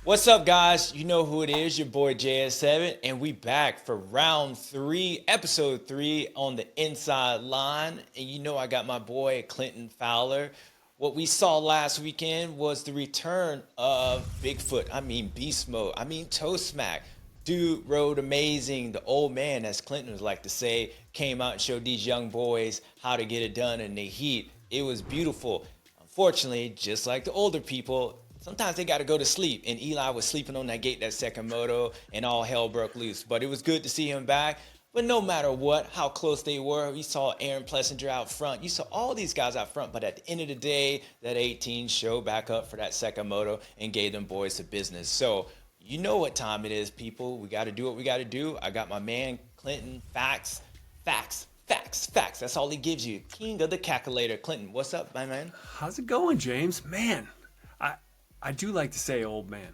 What's up, guys? You know who it is, your boy JS7, and we back for round 3, episode 3 on the inside line. And you know I got my boy Clinton Fowler. What we saw last weekend was the return of Bigfoot. I mean Beast Mode. I mean Toe Smack. Dude rode amazing. The old man, as Clinton would like to say, came out and showed these young boys how to get it done in the heat. It was beautiful. Unfortunately, just like the older people, sometimes they got to go to sleep. And Eli was sleeping on that gate that second moto, and all hell broke loose. But it was good to see him back. But no matter what, how close they were, you saw Aaron Plessinger out front. You saw all these guys out front. But at the end of the day, that 18 showed back up for that second moto and gave them boys the business. So you know what time it is, people. We got to do what we got to do. I got my man Clinton. Facts, facts, facts, facts. That's all he gives you. King of the calculator. Clinton, what's up, my man? How's it going, James? Man, I do like to say old man.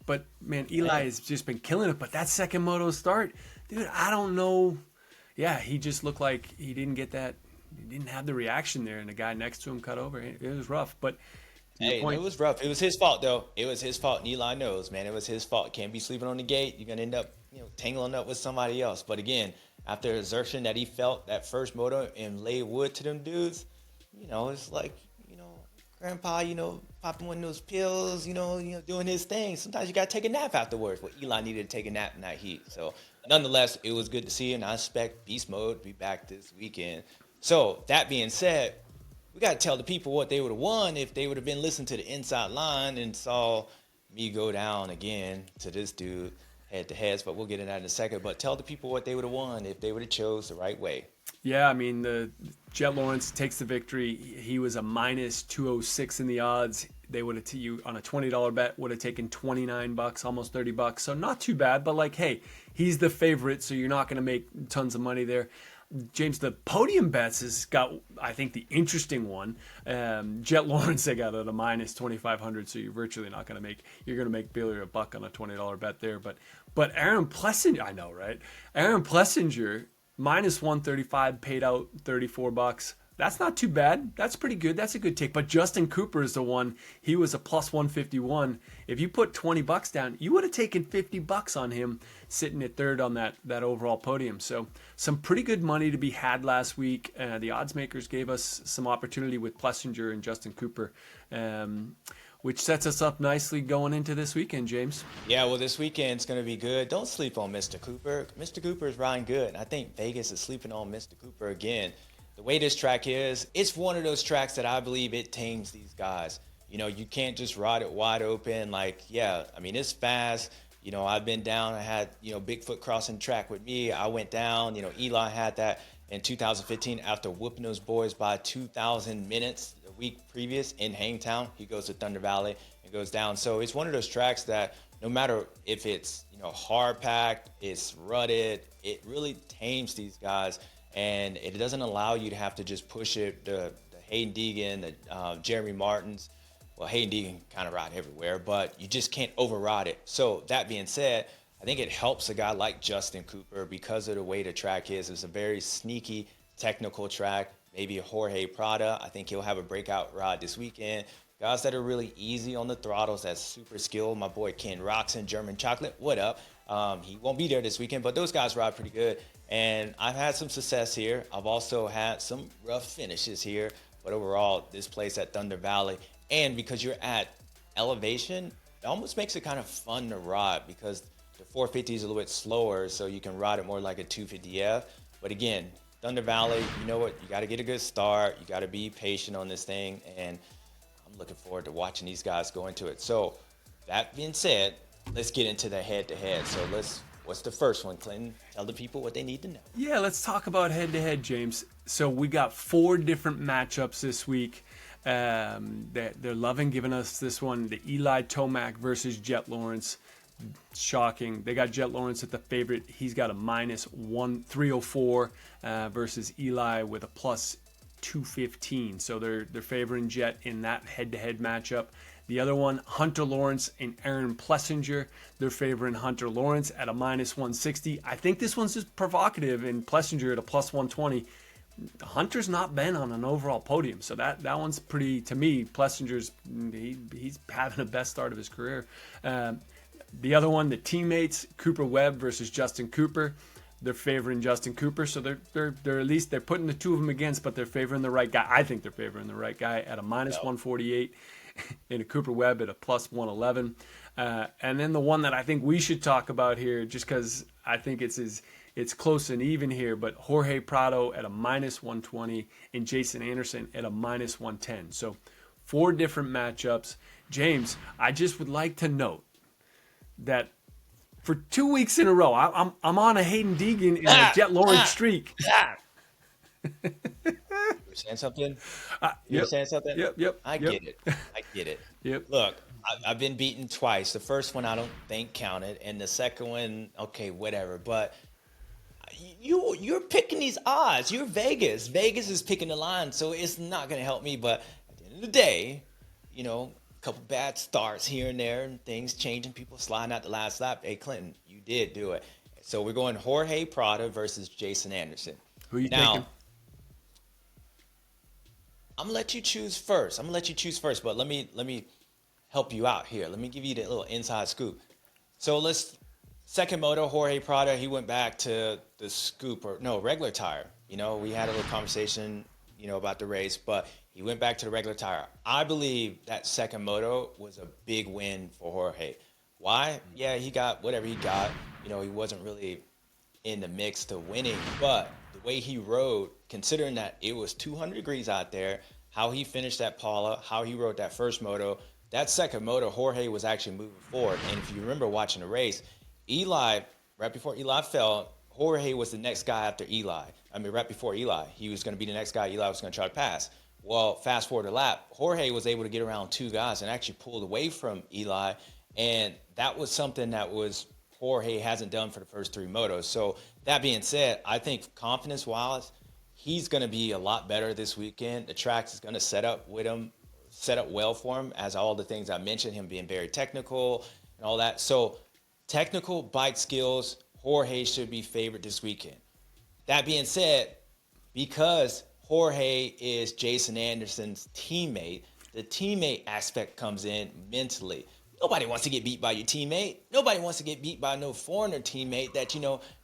But, man, Eli has just been killing it. But that second moto start, dude, I don't know. Yeah, he just looked like he didn't get that. He didn't have the reaction there, and the guy next to him cut over. It was rough. But Hey, it was rough. It was his fault, though. It was his fault, and Eli knows, man. It was his fault. Can't be sleeping on the gate. You're gonna end up, tangling up with somebody else. But again, after the exertion that he felt that first moto and lay wood to them dudes, it's like, Grandpa, popping one of those pills, doing his thing. Sometimes you gotta take a nap afterwards. Well, Eli needed to take a nap in that heat. So, nonetheless, it was good to see him. I expect Beast Mode to be back this weekend. So, that being said, we got to tell the people what they would have won if they would have been listening to the inside line and saw me go down again to this dude head to heads. But we'll get into that in a second. But tell the people what they would have won if they would have chose the right way. yeah, I mean, the Jet Lawrence takes the victory. He was a minus 206 in the odds. They would have you on a $20 bet would have taken $29, almost $30. So not too bad. But like, hey, he's the favorite, so you're not going to make tons of money there. James, the podium bets has got, I think, the interesting one. Jet Lawrence, they got at a minus 2,500, so you're virtually not going to make. You're going to make barely a buck on a $20 bet there. But Aaron Plessinger, I know, right? Aaron Plessinger minus 135, paid out $34. That's not too bad. That's pretty good. That's a good take. But Justin Cooper is the one. He was a plus 151. If you put $20 down, you would have taken $50 on him sitting at third on that overall podium. So some pretty good money to be had last week. The odds makers gave us some opportunity with Plessinger and Justin Cooper, which sets us up nicely going into this weekend, James. Yeah, well, this weekend's going to be good. Don't sleep on Mr. Cooper. Mr. Cooper is riding good. I think Vegas is sleeping on Mr. Cooper again. The way this track is, it's one of those tracks that I believe it tames these guys. You can't just ride it wide open. It's fast. I've been down. I had, Bigfoot crossing track with me. I went down. Eli had that in 2015 after whooping those boys by 2,000 minutes the week previous in Hangtown. He goes to Thunder Valley and goes down. So it's one of those tracks that no matter if it's, hard packed, it's rutted, it really tames these guys. And it doesn't allow you to have to just push it. The Hayden Deegan, the Jeremy Martins. Well, Hayden Deegan kind of ride everywhere, but you just can't override it. So that being said, I think it helps a guy like Justin Cooper because of the way the track is. It's a very sneaky, technical track. Maybe a Jorge Prada. I think he'll have a breakout ride this weekend. Guys that are really easy on the throttles, that's super skilled. My boy Ken Roxon, German Chocolate, what up? He won't be there this weekend, but those guys ride pretty good. And I've had some success here. I've also had some rough finishes here. But overall, this place at Thunder Valley, and because you're at elevation, it almost makes it kind of fun to ride because the 450 is a little bit slower, so you can ride it more like a 250F. But again, Thunder Valley, you know what? You got to get a good start. You got to be patient on this thing. And I'm looking forward to watching these guys go into it. So that being said, let's get into the head-to-head. So what's the first one, Clinton? Tell the people what they need to know. Yeah, let's talk about head-to-head, James. So we got 4 different matchups this week. They're loving giving us this one, the Eli Tomac versus Jet Lawrence. Shocking. They got Jet Lawrence at the favorite. He's got a minus 304 versus Eli with a plus 215. So they're favoring Jet in that head-to-head matchup. The other one, Hunter Lawrence and Aaron Plessinger. They're favoring Hunter Lawrence at a minus 160. I think this one's just provocative, and Plessinger at a plus 120. Hunter's not been on an overall podium, so that one's pretty, to me. Plessinger's he's having the best start of his career. The other one, the teammates, Cooper Webb versus Justin Cooper. They're favoring Justin Cooper, so they're at least they're putting the two of them against, but they're favoring the right guy. I think they're favoring the right guy at a minus 148, and a Cooper Webb at a plus 111. And then the one that I think we should talk about here, just because I think it's close and even here, but Jorge Prado at a minus 120 and Jason Anderson at a minus 110. So 4 different matchups. James, I just would like to note that for 2 weeks in a row, I'm on a Hayden Deegan and a Jet Lawrence streak. You were saying something? You were saying something? Yep. I get it. Yep. Look, I've been beaten twice. The first one I don't think counted, and the second one, okay, whatever. But you're picking these odds. You're Vegas. Vegas is picking the line, so it's not going to help me. But at the end of the day, a couple bad starts here and there, and things changing, people sliding out the last lap. Hey, Clinton, you did do it. So we're going Jorge Prado versus Jason Anderson. Who are you taking? I'm gonna let you choose first. But let me help you out here. Let me give you the little inside scoop. So second moto, Jorge Prado, he went back to the regular tire. We had a little conversation, about the race, but he went back to the regular tire. I believe that second moto was a big win for Jorge. Why? Yeah, he got whatever he got. He wasn't really in the mix to winning, but the way he rode, considering that it was 200 degrees out there, how he finished that Paula, how he rode that first moto, that second moto, Jorge was actually moving forward. And if you remember watching the race, Eli, right before Eli fell, Jorge was the next guy after Eli. Right before Eli, he was going to be the next guy Eli was going to try to pass. Well, fast forward a lap, Jorge was able to get around 2 guys and actually pulled away from Eli. And that was something that Jorge hasn't done for the first 3 motos. So that being said, I think confidence-wise, he's going to be a lot better this weekend. The track is going to set up well for him, as all the things I mentioned, him being very technical and all that. So technical bike skills, Jorge should be favored this weekend. That being said, because Jorge is Jason Anderson's teammate, the teammate aspect comes in mentally. Nobody wants to get beat by your teammate. Nobody wants to get beat by no foreigner teammate that,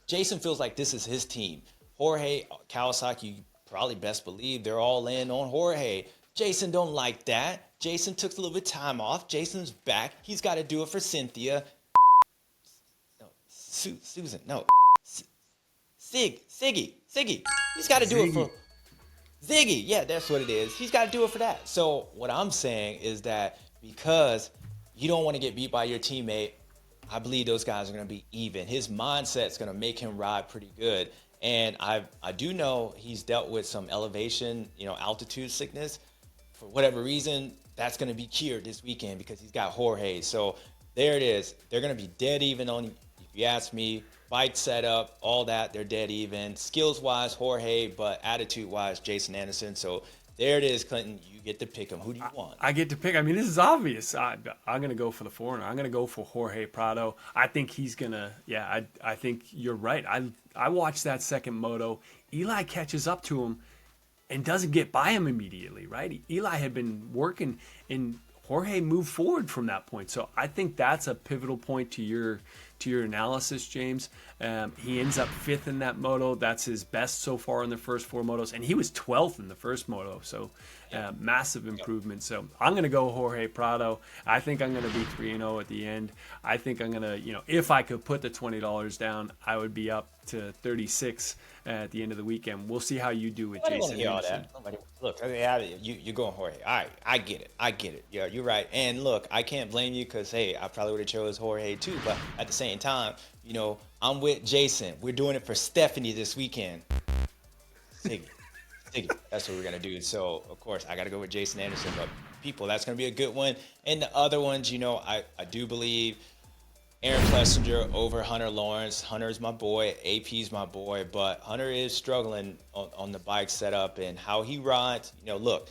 Jason feels like this is his team. Jorge, Kawasaki, you probably best believe they're all in on Jorge. Jason don't like that. Jason took a little bit of time off. Jason's back. He's got to do it for Cynthia. No, Susan. No. Siggy. He's got to do it for Ziggy. Yeah, that's what it is. He's got to do it for that. So what I'm saying is that because you don't want to get beat by your teammate, I believe those guys are going to be even. His mindset's going to make him ride pretty good. And I do know he's dealt with some elevation, altitude sickness. For whatever reason, that's going to be cured this weekend because he's got Jorge. So there it is. They're going to be dead even on, if you ask me, bike setup, all that. They're dead even. Skills-wise, Jorge, but attitude-wise, Jason Anderson. So there it is, Clinton. You get to pick him. Who do you want? I get to pick. This is obvious. I'm going to go for the foreigner. I'm going to go for Jorge Prado. I think he's going to, I think you're right. I watched that second moto. Eli catches up to him and doesn't get by him immediately, right? Eli had been working, and Jorge moved forward from that point. So I think that's a pivotal point to your analysis, James. He ends up 5th in that moto. That's his best so far in the first 4 motos, and he was 12th in the first moto. So massive improvement. So I'm going to go Jorge Prado. I think I'm going to be 3-0 at the end. I think I'm going to, if I could put the $20 down, I would be up to 36 at the end of the weekend. We'll see how you do with Jason Anderson. Look, you're going Jorge. All right, I get it. Yeah, you're right. And look, I can't blame you because, hey, I probably would have chose Jorge too. But at the same time, I'm with Jason. We're doing it for Stephanie this weekend. Siggy. That's what we're going to do. So, of course, I got to go with Jason Anderson. But people, that's going to be a good one. And the other ones, I do believe Aaron Plessinger over Hunter Lawrence. Hunter's my boy. AP's my boy. But Hunter is struggling on the bike setup and how he rides. Look,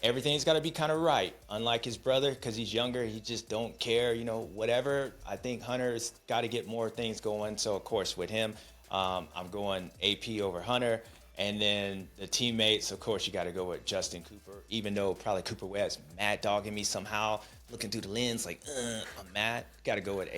everything's got to be kind of right. Unlike his brother, because he's younger, he just don't care, whatever. I think Hunter's got to get more things going. So, of course, with him, I'm going AP over Hunter. And then the teammates, of course, you got to go with Justin Cooper, even though probably Cooper Webb's mad dogging me somehow, looking through the lens like, I'm mad. Got to go with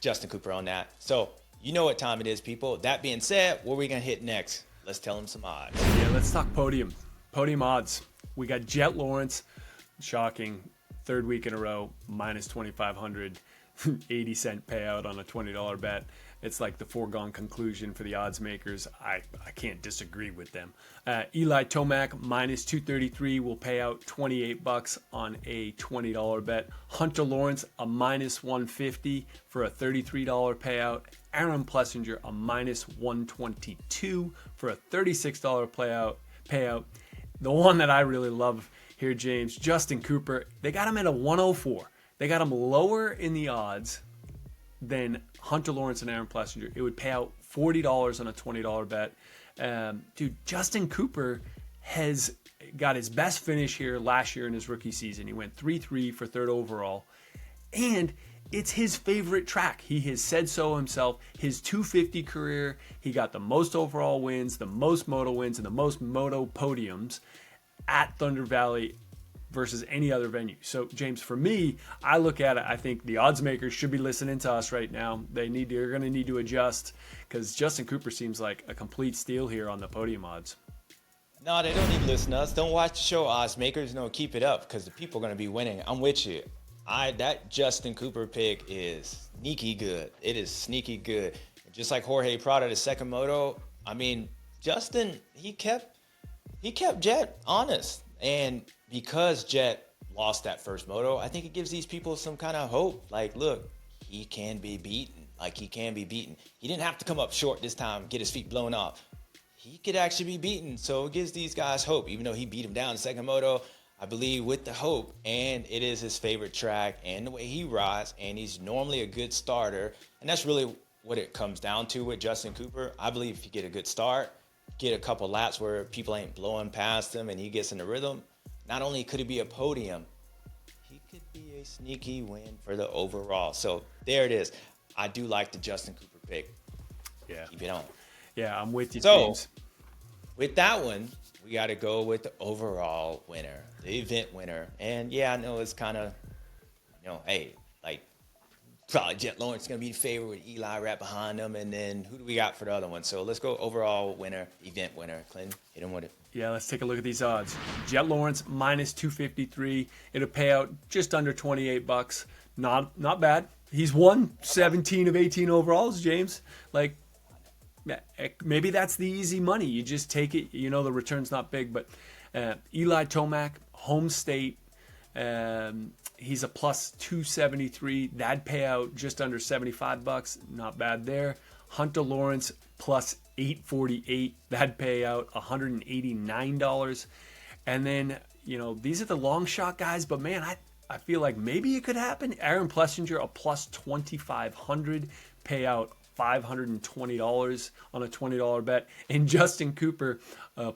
Justin Cooper on that. So you know what time it is, people. That being said, what are we going to hit next? Let's tell them some odds. Yeah, let's talk podium. Podium odds. We got Jet Lawrence, shocking, third week in a row, minus 2,500, 80-cent payout on a $20 bet. It's like the foregone conclusion for the odds makers. I can't disagree with them. Eli Tomac, minus 233, will pay out $28 on a $20 bet. Hunter Lawrence, a minus 150 for a $33 payout. Aaron Plessinger, a minus 122 for a $36 payout. The one that I really love here, James, Justin Cooper, they got him at a 104. They got him lower in the odds than Hunter Lawrence and Aaron Plessinger. It would pay out $40 on a $20 bet. Dude, Justin Cooper has got his best finish here last year in his rookie season. He went 3-3 for third overall. And it's his favorite track. He has said so himself. His 250 career, he got the most overall wins, the most moto wins, and the most moto podiums at Thunder Valley versus any other venue. So, James, for me, I look at it, I think the odds makers should be listening to us right now. They're going to need to adjust because Justin Cooper seems like a complete steal here on the podium odds. No, they don't need to listen to us. Don't watch the show, odds makers. No, keep it up because the people are going to be winning. I'm with you. That Justin Cooper pick is sneaky good. It is sneaky good. Just like Jorge Prada, the second moto, I mean, Justin, he kept Jet honest. And because Jet lost that first moto, I think it gives these people some kind of hope. Like, look, he can be beaten. He didn't have to come up short this time, get his feet blown off. He could actually be beaten. So it gives these guys hope, even though he beat him down in the second moto. I believe with the hope, and it is his favorite track, and the way he rides, and he's normally a good starter. And that's really what it comes down to with Justin Cooper. I believe if you get a good start, get a couple laps where people ain't blowing past him and he gets in the rhythm, not only could it be a podium, he could be a sneaky win for the overall. So there it is. I do like the Justin Cooper pick. Yeah. Keep it on. Yeah, I'm with you, So, James. with that one, we got to go with the overall winner, the event winner. And yeah, I know it's kind of, hey, probably Jet Lawrence is going to be the favorite with Eli right behind him. And then who do we got for the other one? So let's go overall winner, event winner. Clinton, hit him with it. Yeah, let's take a look at these odds. Jet Lawrence, minus 253. It'll pay out just under $28. Not bad. He's won 17 of 18 overalls, James. Maybe that's the easy money. You just take it. The return's not big. But Eli Tomac, home state, he's a plus 273. That'd pay out just under $75. Not bad there. Hunter Lawrence, plus 848. That'd pay out $189. And then, these are the long shot guys. But, man, I feel like maybe it could happen. Aaron Plessinger, a plus 2,500, pay out $520 on a $20 bet, and Justin Cooper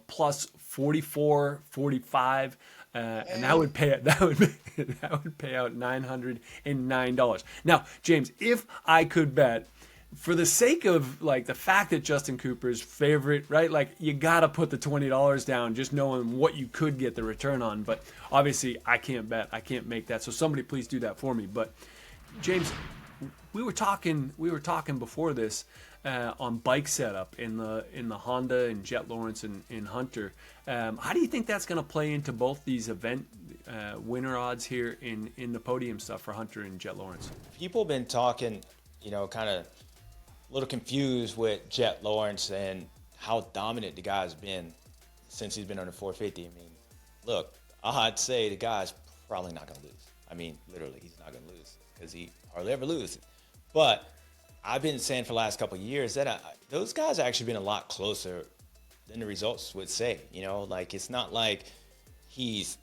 plus 44.45, and that would pay out $909. Now, James, if I could bet, for the sake of the fact that Justin Cooper's favorite, right? You gotta put the $20 down, just knowing what you could get the return on. But obviously, I can't bet. I can't make that. So somebody please do that for me. But James, we were talking before this on bike setup in the Honda and Jet Lawrence and Hunter. How do you think that's going to play into both these event winner odds here in the podium stuff for Hunter and Jet Lawrence? People have been talking, kind of a little confused with Jet Lawrence and how dominant the guy's been since he's been on the 450. I mean, look, I'd say the guy's probably not going to lose. I mean, literally, he's not going to lose because he hardly ever loses. But I've been saying for the last couple of years that those guys have actually been a lot closer than the results would say. It's not like he's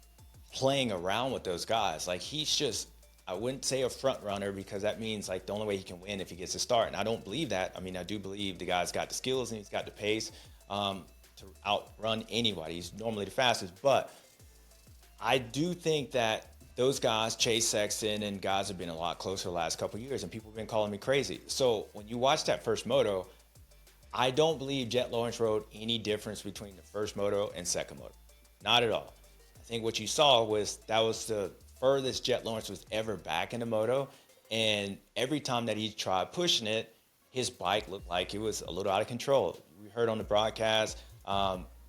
playing around with those guys. He's just, I wouldn't say a front runner because that means the only way he can win if he gets a start. And I don't believe that. I mean, I do believe the guy's got the skills and he's got the pace to outrun anybody. He's normally the fastest. But I do think that those guys, Chase Sexton and guys, have been a lot closer the last couple of years, and people have been calling me crazy. So when you watch that first moto, I don't believe Jet Lawrence rode any difference between the first moto and second moto. Not at all. I think what you saw was that was the furthest Jet Lawrence was ever back in the moto. And every time that he tried pushing it, his bike looked like it was a little out of control. We heard on the broadcast,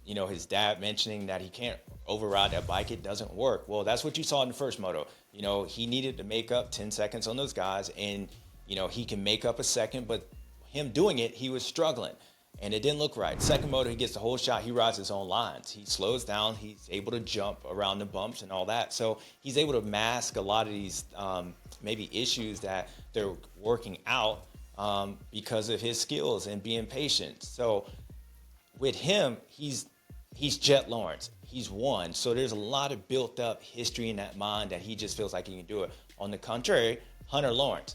his dad mentioning that he can't override that bike. It doesn't work. Well, that's what you saw in the first moto. He needed to make up 10 seconds on those guys, and, he can make up a second, but him doing it, he was struggling, and it didn't look right. Second moto, he gets the whole shot. He rides his own lines. He slows down. He's able to jump around the bumps and all that. So he's able to mask a lot of these maybe issues that they're working out because of his skills and being patient. So with him, he's Jet Lawrence. He's won. So there's a lot of built up history in that mind that he just feels like he can do it. On the contrary, Hunter Lawrence,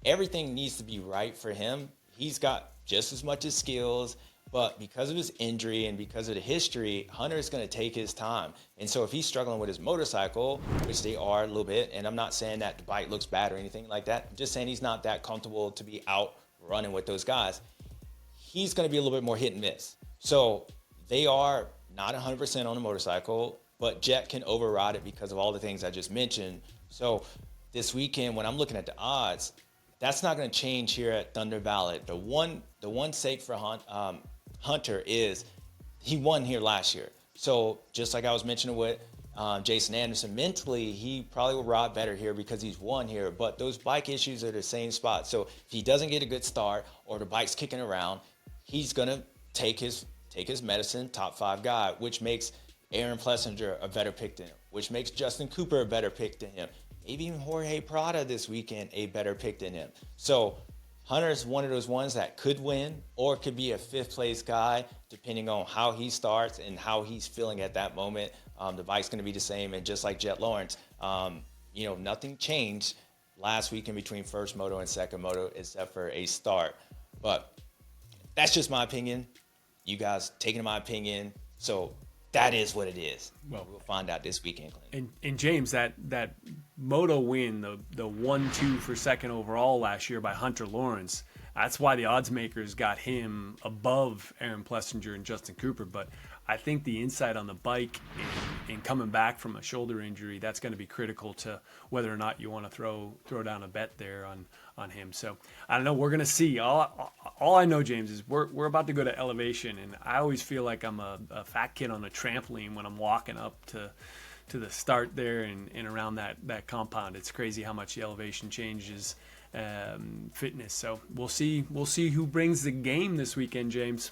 everything needs to be right for him. He's got just as much as skills, but because of his injury and because of the history, Hunter is going to take his time. And so if he's struggling with his motorcycle, which they are a little bit, and I'm not saying that the bike looks bad or anything like that, I'm just saying he's not that comfortable to be out running with those guys, he's going to be a little bit more hit and miss. So they are not 100% on the motorcycle, but Jet can override it because of all the things I just mentioned. So this weekend, when I'm looking at the odds, that's not going to change here at Thunder Valley. The one sake for Hunter is he won here last year. So just like I was mentioning with Jason Anderson, mentally he probably will ride better here because he's won here. But those bike issues are the same spot. So if he doesn't get a good start or the bike's kicking around, he's going to take his medicine, top 5 guy, which makes Aaron Plessinger a better pick than him, which makes Justin Cooper a better pick than him. Maybe even Jorge Prada this weekend, a better pick than him. So Hunter's one of those ones that could win or could be a 5th place guy, depending on how he starts and how he's feeling at that moment. The bike's going to be the same. And just like Jet Lawrence, nothing changed last weekend between first moto and second moto except for a start. But that's just my opinion. You guys taking my opinion. So that is what it is. Well, we'll find out this weekend, Clinton. And James, that moto win, the 1-2 for second overall last year by Hunter Lawrence, that's why the odds makers got him above Aaron Plessinger and Justin Cooper. But I think the insight on the bike and coming back from a shoulder injury, that's going to be critical to whether or not you want to throw down a bet there on him. So I don't know. We're going to see. All I know, James, is we're about to go to elevation, and I always feel like I'm a fat kid on a trampoline when I'm walking up to the start there and around that compound. It's crazy how much the elevation changes fitness. So we'll see who brings the game this weekend, James.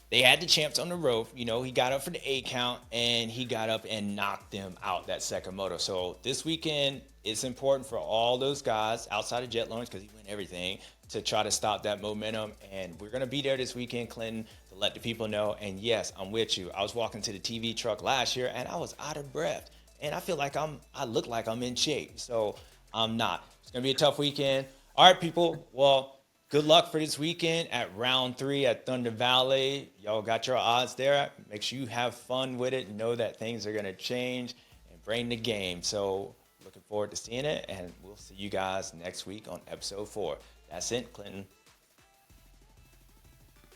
They had the champs on the rope. He got up for the 8 count, and he got up and knocked them out that second moto. So this weekend, it's important for all those guys outside of Jet Lawrence, because he won everything, to try to stop that momentum. And we're going to be there this weekend, Clinton, to let the people know. And yes, I'm with you. I was walking to the TV truck last year, and I was out of breath. And I feel like I look like I'm in shape. So I'm not. It's going to be a tough weekend. All right, people. Well, good luck for this weekend at round 3 at Thunder Valley. Y'all got your odds there. Make sure you have fun with it. Know that things are going to change and bring the game. So looking forward to seeing it, and we'll see you guys next week on episode 4. That's it, Clinton.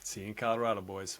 See you in Colorado, boys.